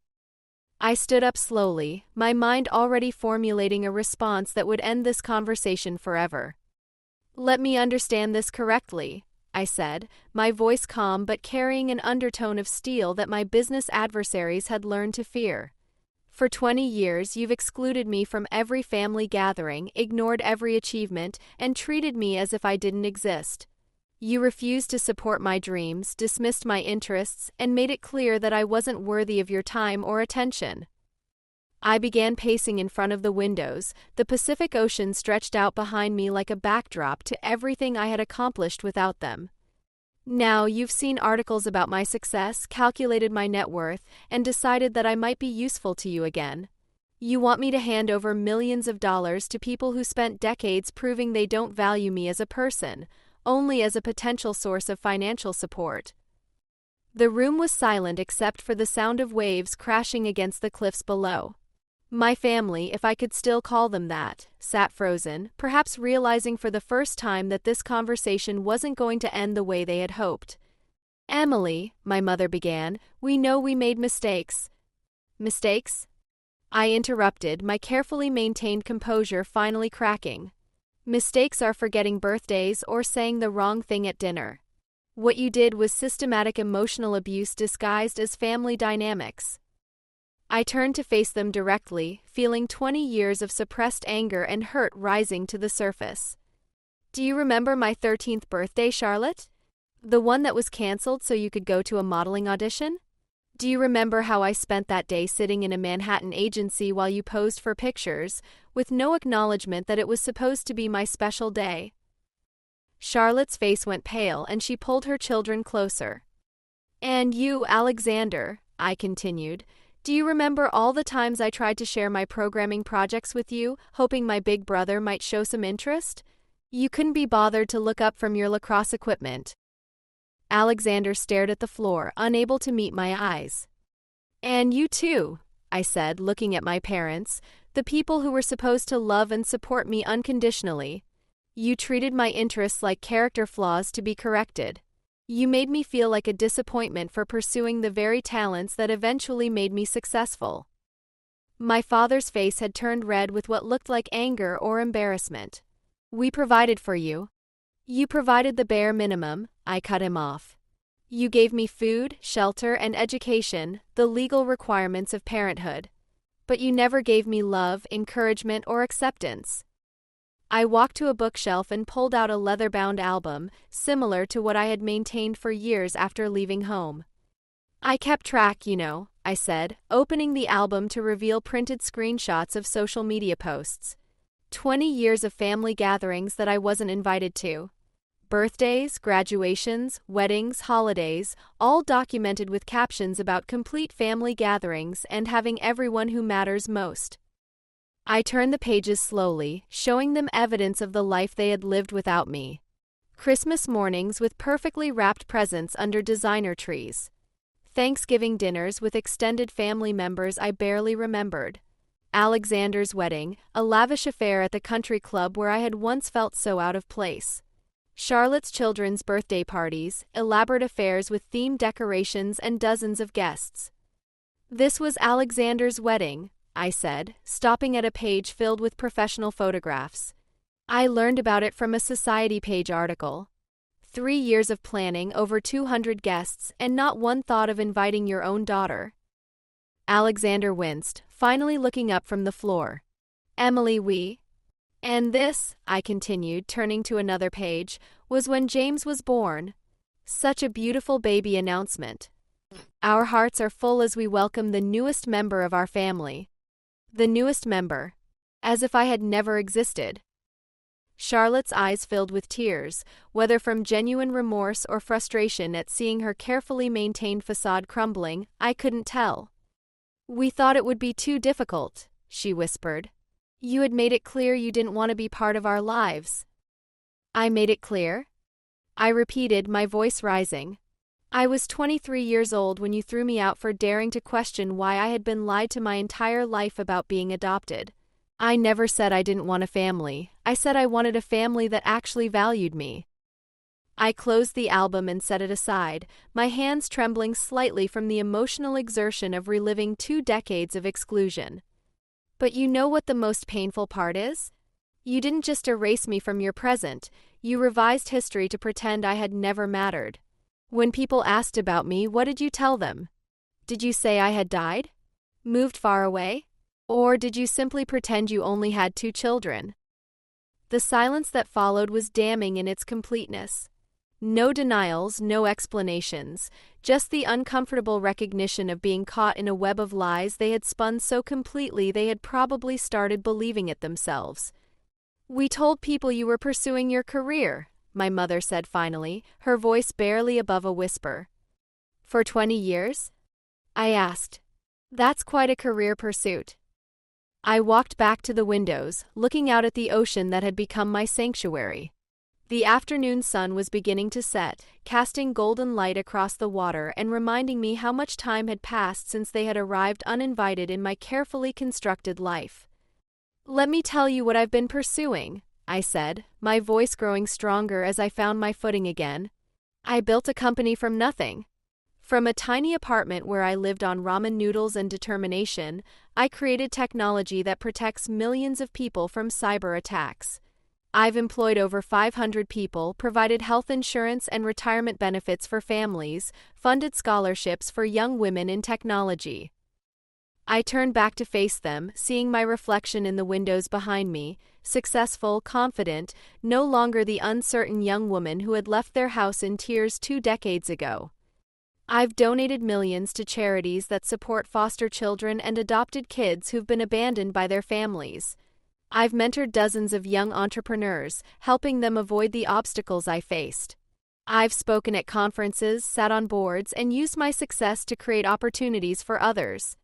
I stood up slowly, my mind already formulating a response that would end this conversation forever. Let me understand this correctly, I said, my voice calm but carrying an undertone of steel that my business adversaries had learned to fear. For 20 years, you've excluded me from every family gathering, ignored every achievement, and treated me as if I didn't exist. You refused to support my dreams, dismissed my interests, and made it clear that I wasn't worthy of your time or attention. I began pacing in front of the windows, the Pacific Ocean stretched out behind me like a backdrop to everything I had accomplished without them. Now, you've seen articles about my success, calculated my net worth, and decided that I might be useful to you again. You want me to hand over millions of dollars to people who spent decades proving they don't value me as a person, only as a potential source of financial support. The room was silent except for the sound of waves crashing against the cliffs below. My family, if I could still call them that, sat frozen, perhaps realizing for the first time that this conversation wasn't going to end the way they had hoped. Emily, my mother began, we know we made mistakes. Mistakes? I interrupted, my carefully maintained composure finally cracking. Mistakes are forgetting birthdays or saying the wrong thing at dinner. What you did was systematic emotional abuse disguised as family dynamics. I turned to face them directly, feeling 20 years of suppressed anger and hurt rising to the surface. Do you remember my 13th birthday, Charlotte? The one that was canceled so you could go to a modeling audition? Do you remember how I spent that day sitting in a Manhattan agency while you posed for pictures, with no acknowledgement that it was supposed to be my special day? Charlotte's face went pale and she pulled her children closer. And you, Alexander, I continued, do you remember all the times I tried to share my programming projects with you, hoping my big brother might show some interest? You couldn't be bothered to look up from your lacrosse equipment. Alexander stared at the floor, unable to meet my eyes. And you too, I said, looking at my parents, the people who were supposed to love and support me unconditionally. You treated my interests like character flaws to be corrected. You made me feel like a disappointment for pursuing the very talents that eventually made me successful. My father's face had turned red with what looked like anger or embarrassment. We provided for you. You provided the bare minimum, I cut him off. You gave me food, shelter, and education, the legal requirements of parenthood. But you never gave me love, encouragement, or acceptance. I walked to a bookshelf and pulled out a leather-bound album, similar to what I had maintained for years after leaving home. I kept track, you know, I said, opening the album to reveal printed screenshots of social media posts. 20 years of family gatherings that I wasn't invited to. Birthdays, graduations, weddings, holidays, all documented with captions about complete family gatherings and having everyone who matters most. I turned the pages slowly, showing them evidence of the life they had lived without me. Christmas mornings with perfectly wrapped presents under designer trees. Thanksgiving dinners with extended family members I barely remembered. Alexander's wedding, a lavish affair at the country club where I had once felt so out of place. Charlotte's children's birthday parties, elaborate affairs with themed decorations and dozens of guests. This was Alexander's wedding, I said, stopping at a page filled with professional photographs. I learned about it from a Society page article. 3 years of planning, over 200 guests, and not one thought of inviting your own daughter. Alexander winced, finally looking up from the floor. Emily, And this, I continued, turning to another page, was when James was born. Such a beautiful baby announcement. Our hearts are full as we welcome the newest member of our family. The newest member. As if I had never existed. Charlotte's eyes filled with tears, whether from genuine remorse or frustration at seeing her carefully maintained facade crumbling, I couldn't tell. We thought it would be too difficult, she whispered. You had made it clear you didn't want to be part of our lives. I made it clear? I repeated, my voice rising. I was 23 years old when you threw me out for daring to question why I had been lied to my entire life about being adopted. I never said I didn't want a family. I said I wanted a family that actually valued me. I closed the album and set it aside, my hands trembling slightly from the emotional exertion of reliving 2 decades of exclusion. But you know what the most painful part is? You didn't just erase me from your present, you revised history to pretend I had never mattered. When people asked about me, what did you tell them? Did you say I had died? Moved far away? Or did you simply pretend you only had 2 children? The silence that followed was damning in its completeness. No denials, no explanations, just the uncomfortable recognition of being caught in a web of lies they had spun so completely they had probably started believing it themselves. We told people you were pursuing your career, my mother said finally, her voice barely above a whisper. For 20 years? I asked. That's quite a career pursuit. I walked back to the windows, looking out at the ocean that had become my sanctuary. The afternoon sun was beginning to set, casting golden light across the water and reminding me how much time had passed since they had arrived uninvited in my carefully constructed life. Let me tell you what I've been pursuing, I said, my voice growing stronger as I found my footing again. I built a company from nothing. From a tiny apartment where I lived on ramen noodles and determination, I created technology that protects millions of people from cyber attacks. I've employed over 500 people, provided health insurance and retirement benefits for families, funded scholarships for young women in technology. I turned back to face them, seeing my reflection in the windows behind me, successful, confident, no longer the uncertain young woman who had left their house in tears 2 decades ago. I've donated millions to charities that support foster children and adopted kids who've been abandoned by their families. I've mentored dozens of young entrepreneurs, helping them avoid the obstacles I faced. I've spoken at conferences, sat on boards, and used my success to create opportunities for others.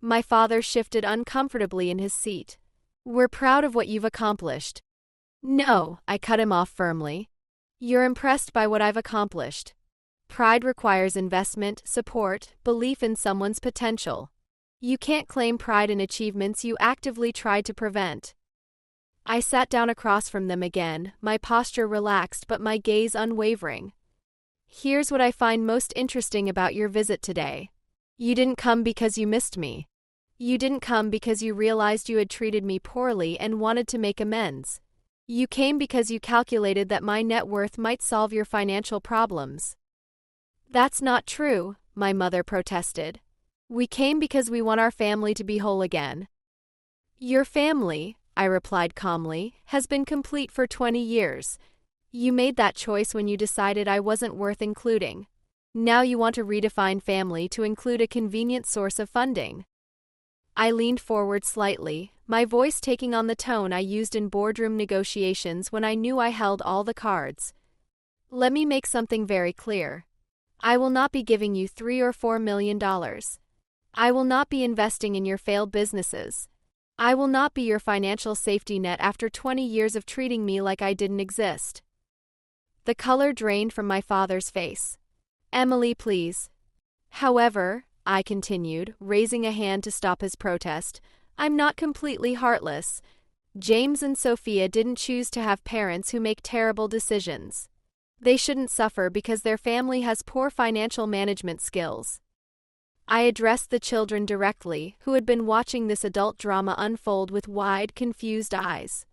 My father shifted uncomfortably in his seat. We're proud of what you've accomplished. No, I cut him off firmly. You're impressed by what I've accomplished. Pride requires investment, support, belief in someone's potential. You can't claim pride in achievements you actively tried to prevent. I sat down across from them again, my posture relaxed but my gaze unwavering. Here's what I find most interesting about your visit today. You didn't come because you missed me. You didn't come because you realized you had treated me poorly and wanted to make amends. You came because you calculated that my net worth might solve your financial problems. That's not true, my mother protested. We came because we want our family to be whole again. Your family, I replied calmly, has been complete for 20 years. You made that choice when you decided I wasn't worth including. Now you want to redefine family to include a convenient source of funding. I leaned forward slightly, my voice taking on the tone I used in boardroom negotiations when I knew I held all the cards. Let me make something very clear. I will not be giving you $3 or $4 million. I will not be investing in your failed businesses. I will not be your financial safety net after 20 years of treating me like I didn't exist. The color drained from my father's face. Emily, please. However, I continued, raising a hand to stop his protest, I'm not completely heartless. James and Sophia didn't choose to have parents who make terrible decisions. They shouldn't suffer because their family has poor financial management skills. I addressed the children directly, who had been watching this adult drama unfold with wide, confused eyes.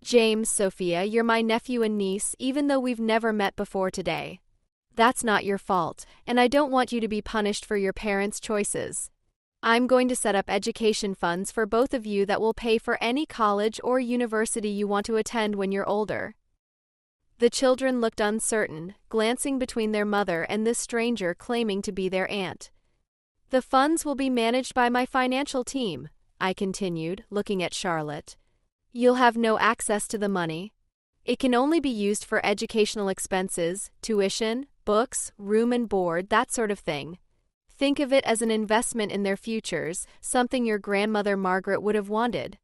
James, Sophia, you're my nephew and niece, even though we've never met before today. That's not your fault, and I don't want you to be punished for your parents' choices. I'm going to set up education funds for both of you that will pay for any college or university you want to attend when you're older. The children looked uncertain, glancing between their mother and this stranger claiming to be their aunt. The funds will be managed by my financial team, I continued, looking at Charlotte. You'll have no access to the money. It can only be used for educational expenses, tuition, books, room and board, that sort of thing. Think of it as an investment in their futures, something your grandmother Margaret would have wanted.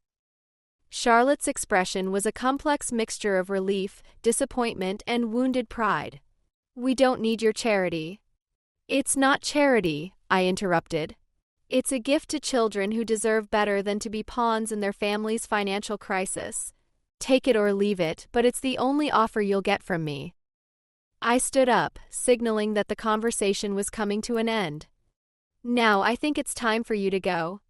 Charlotte's expression was a complex mixture of relief, disappointment, and wounded pride. We don't need your charity. It's not charity, I interrupted. It's a gift to children who deserve better than to be pawns in their family's financial crisis. Take it or leave it, but it's the only offer you'll get from me. I stood up, signaling that the conversation was coming to an end. Now I think it's time for you to go.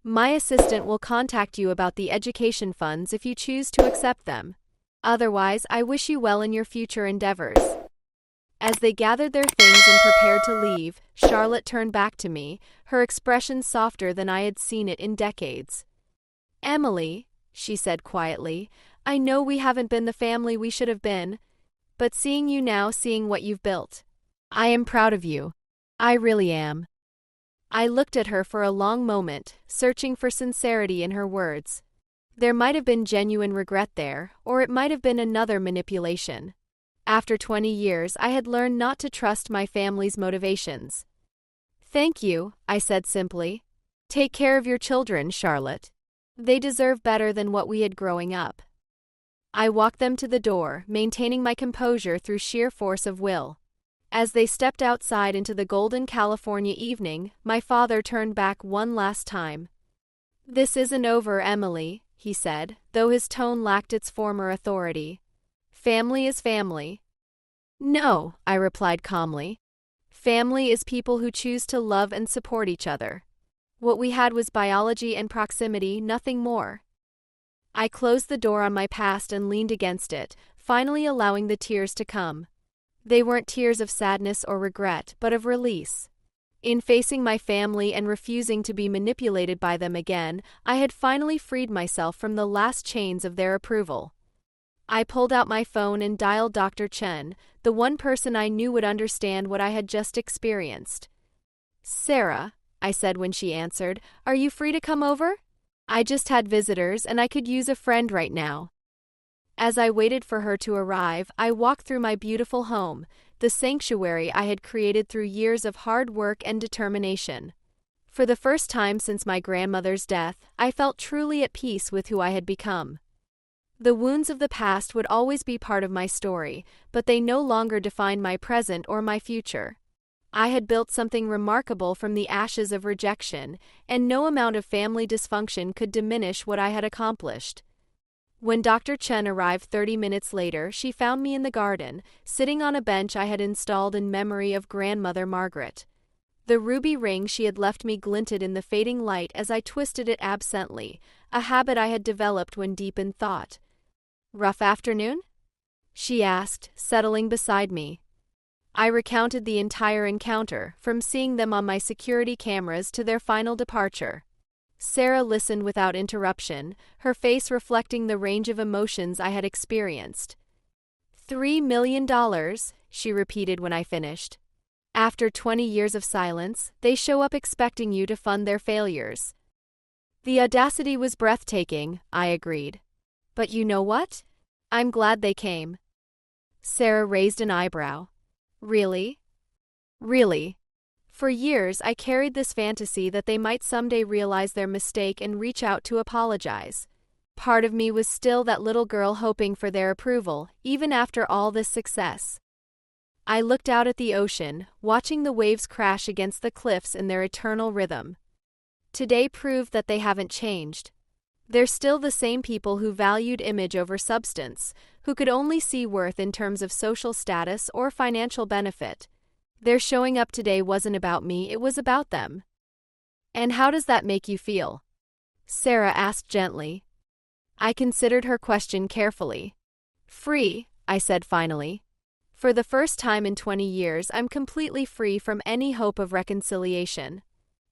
My assistant will contact you about the education funds if you choose to accept them. Otherwise, I wish you well in your future endeavors. As they gathered their things and prepared to leave, Charlotte turned back to me, her expression softer than I had seen it in decades. Emily, she said quietly, I know we haven't been the family we should have been, but seeing you now, seeing what you've built, I am proud of you. I really am. I looked at her for a long moment, searching for sincerity in her words. There might have been genuine regret there, or it might have been another manipulation. After 20 years, I had learned not to trust my family's motivations. Thank you, I said simply. Take care of your children, Charlotte. They deserve better than what we had growing up. I walked them to the door, maintaining my composure through sheer force of will. As they stepped outside into the golden California evening, my father turned back one last time. This isn't over, Emily, he said, though his tone lacked its former authority. Family is family. No, I replied calmly. Family is people who choose to love and support each other. What we had was biology and proximity, nothing more. I closed the door on my past and leaned against it, finally allowing the tears to come. They weren't tears of sadness or regret, but of release. In facing my family and refusing to be manipulated by them again, I had finally freed myself from the last chains of their approval. I pulled out my phone and dialed Dr. Chen, the one person I knew would understand what I had just experienced. Sarah, I said when she answered, are you free to come over? I just had visitors and I could use a friend right now. As I waited for her to arrive, I walked through my beautiful home, the sanctuary I had created through years of hard work and determination. For the first time since my grandmother's death, I felt truly at peace with who I had become. The wounds of the past would always be part of my story, but they no longer defined my present or my future. I had built something remarkable from the ashes of rejection, and no amount of family dysfunction could diminish what I had accomplished. When Dr. Chen arrived 30 minutes later, she found me in the garden, sitting on a bench I had installed in memory of grandmother Margaret. The ruby ring she had left me glinted in the fading light as I twisted it absently, a habit I had developed when deep in thought. Rough afternoon? She asked, settling beside me. I recounted the entire encounter, from seeing them on my security cameras to their final departure. Sarah listened without interruption, her face reflecting the range of emotions I had experienced. $3 million, she repeated when I finished. After 20 years of silence, they show up expecting you to fund their failures. The audacity was breathtaking, I agreed. But you know what? I'm glad they came. Sarah raised an eyebrow. Really? Really? For years, I carried this fantasy that they might someday realize their mistake and reach out to apologize. Part of me was still that little girl hoping for their approval, even after all this success. I looked out at the ocean, watching the waves crash against the cliffs in their eternal rhythm. Today proved that they haven't changed. They're still the same people who valued image over substance, who could only see worth in terms of social status or financial benefit. Their showing up today wasn't about me, it was about them. And how does that make you feel? Sarah asked gently. I considered her question carefully. Free, I said finally. For the first time in 20 years, I'm completely free from any hope of reconciliation.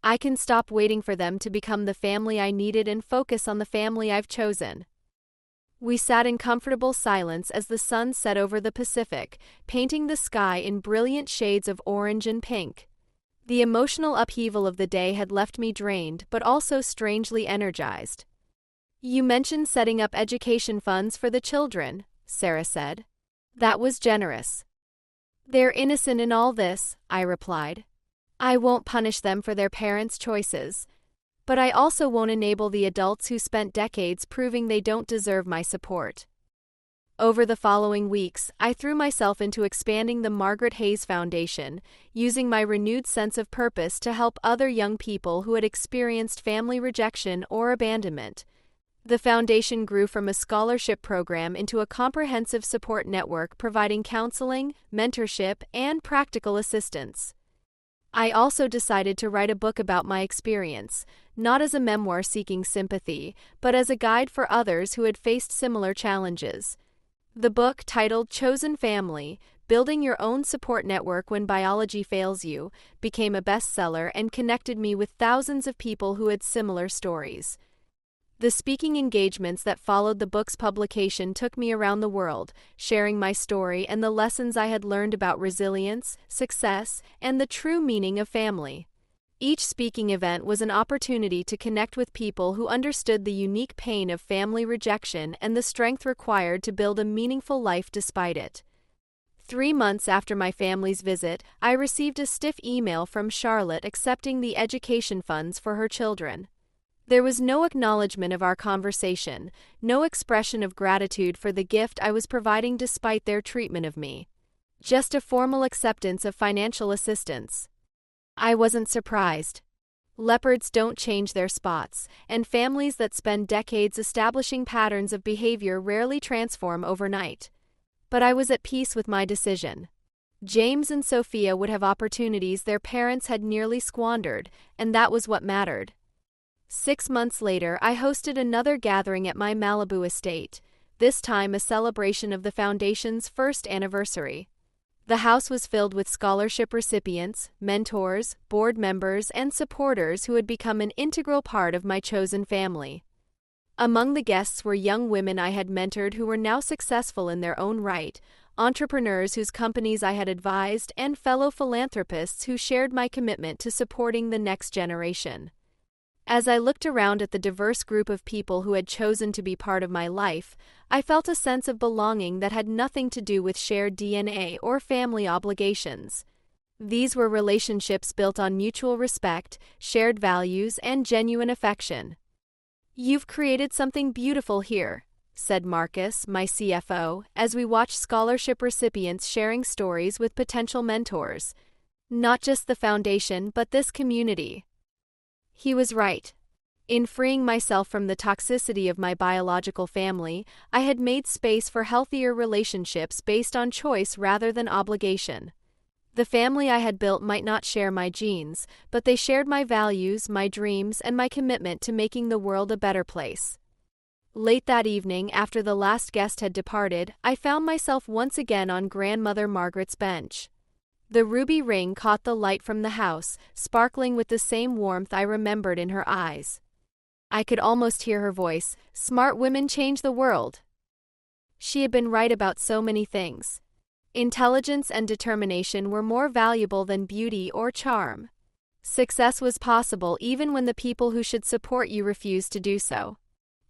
I can stop waiting for them to become the family I needed and focus on the family I've chosen. We sat in comfortable silence as the sun set over the Pacific, painting the sky in brilliant shades of orange and pink. The emotional upheaval of the day had left me drained, but also strangely energized. You mentioned setting up education funds for the children, Sarah said. That was generous. They're innocent in all this, I replied. I won't punish them for their parents' choices. But I also won't enable the adults who spent decades proving they don't deserve my support. Over the following weeks, I threw myself into expanding the Margaret Hayes Foundation, using my renewed sense of purpose to help other young people who had experienced family rejection or abandonment. The foundation grew from a scholarship program into a comprehensive support network providing counseling, mentorship, and practical assistance. I also decided to write a book about my experience, not as a memoir seeking sympathy, but as a guide for others who had faced similar challenges. The book, titled Chosen Family: Building Your Own Support Network When Biology Fails You, became a bestseller and connected me with thousands of people who had similar stories. The speaking engagements that followed the book's publication took me around the world, sharing my story and the lessons I had learned about resilience, success, and the true meaning of family. Each speaking event was an opportunity to connect with people who understood the unique pain of family rejection and the strength required to build a meaningful life despite it. 3 months after my family's visit, I received a stiff email from Charlotte accepting the education funds for her children. There was no acknowledgement of our conversation, no expression of gratitude for the gift I was providing despite their treatment of me. Just a formal acceptance of financial assistance. I wasn't surprised. Leopards don't change their spots, and families that spend decades establishing patterns of behavior rarely transform overnight. But I was at peace with my decision. James and Sophia would have opportunities their parents had nearly squandered, and that was what mattered. 6 months later, I hosted another gathering at my Malibu estate, this time a celebration of the foundation's first anniversary. The house was filled with scholarship recipients, mentors, board members, and supporters who had become an integral part of my chosen family. Among the guests were young women I had mentored who were now successful in their own right, entrepreneurs whose companies I had advised, and fellow philanthropists who shared my commitment to supporting the next generation. As I looked around at the diverse group of people who had chosen to be part of my life, I felt a sense of belonging that had nothing to do with shared DNA or family obligations. These were relationships built on mutual respect, shared values, and genuine affection. You've created something beautiful here, said Marcus, my CFO, as we watched scholarship recipients sharing stories with potential mentors. Not just the foundation, but this community. He was right. In freeing myself from the toxicity of my biological family, I had made space for healthier relationships based on choice rather than obligation. The family I had built might not share my genes, but they shared my values, my dreams, and my commitment to making the world a better place. Late that evening, after the last guest had departed, I found myself once again on Grandmother Margaret's bench. The ruby ring caught the light from the house, sparkling with the same warmth I remembered in her eyes. I could almost hear her voice, "Smart women change the world." She had been right about so many things. Intelligence and determination were more valuable than beauty or charm. Success was possible even when the people who should support you refused to do so.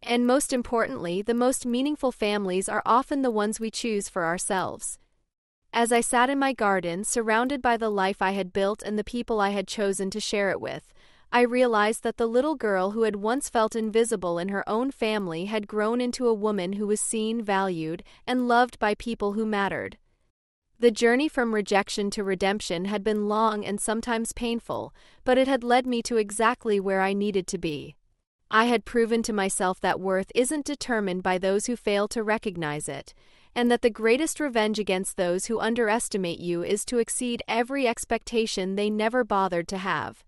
And most importantly, the most meaningful families are often the ones we choose for ourselves. As I sat in my garden, surrounded by the life I had built and the people I had chosen to share it with, I realized that the little girl who had once felt invisible in her own family had grown into a woman who was seen, valued, and loved by people who mattered. The journey from rejection to redemption had been long and sometimes painful, but it had led me to exactly where I needed to be. I had proven to myself that worth isn't determined by those who fail to recognize it, and that the greatest revenge against those who underestimate you is to exceed every expectation they never bothered to have.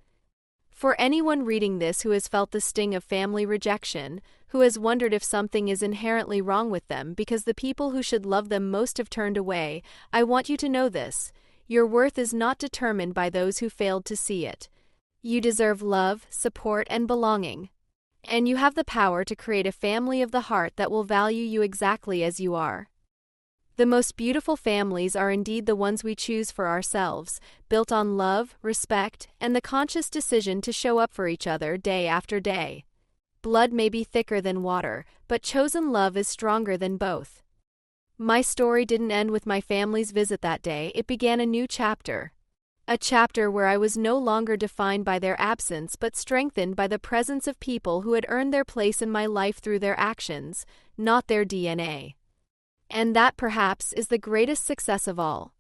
For anyone reading this who has felt the sting of family rejection, who has wondered if something is inherently wrong with them because the people who should love them most have turned away, I want you to know this: your worth is not determined by those who failed to see it. You deserve love, support, and belonging. And you have the power to create a family of the heart that will value you exactly as you are. The most beautiful families are indeed the ones we choose for ourselves, built on love, respect, and the conscious decision to show up for each other day after day. Blood may be thicker than water, but chosen love is stronger than both. My story didn't end with my family's visit that day. It began a new chapter. A chapter where I was no longer defined by their absence but strengthened by the presence of people who had earned their place in my life through their actions, not their DNA. And that, perhaps, is the greatest success of all.